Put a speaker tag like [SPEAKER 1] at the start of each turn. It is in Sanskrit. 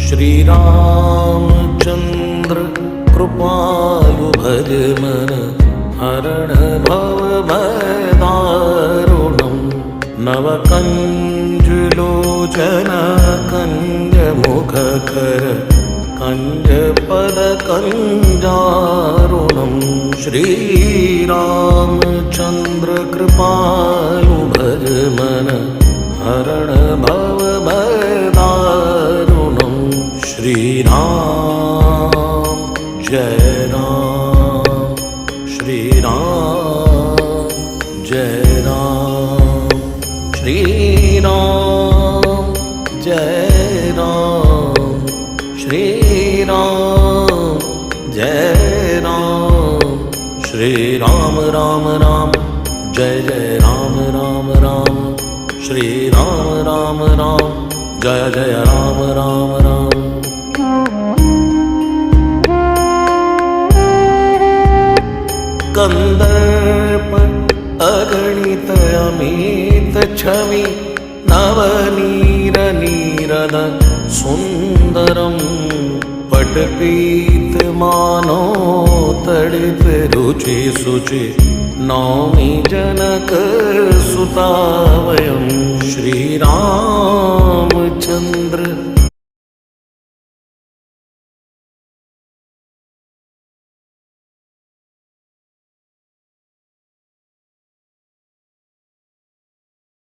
[SPEAKER 1] श्रीरामचन्द्र कृपालु भज मन हरण भव भयदारुणं नवकञ्जुलोचन कञ्जमुखकर कञ्जपदकञ्जारुणं श्रीरामचन्द्र कृपालु भज मन हरण भव भयदारुणं श्रीराम जय राम श्रीराम जय राम श्रीराम जय राम श्रीराम जय राम श्रीराम राम राम जय जय राम राम राम श्रीराम राम राम जय जय राम राम राम। कंदर्प अगणित अमित छवि नवनीर नीरद सुंदरम पटपीत मानो तड़ित रुचि सुचि नौमि जनक सुतावयं श्रीरामचंद्र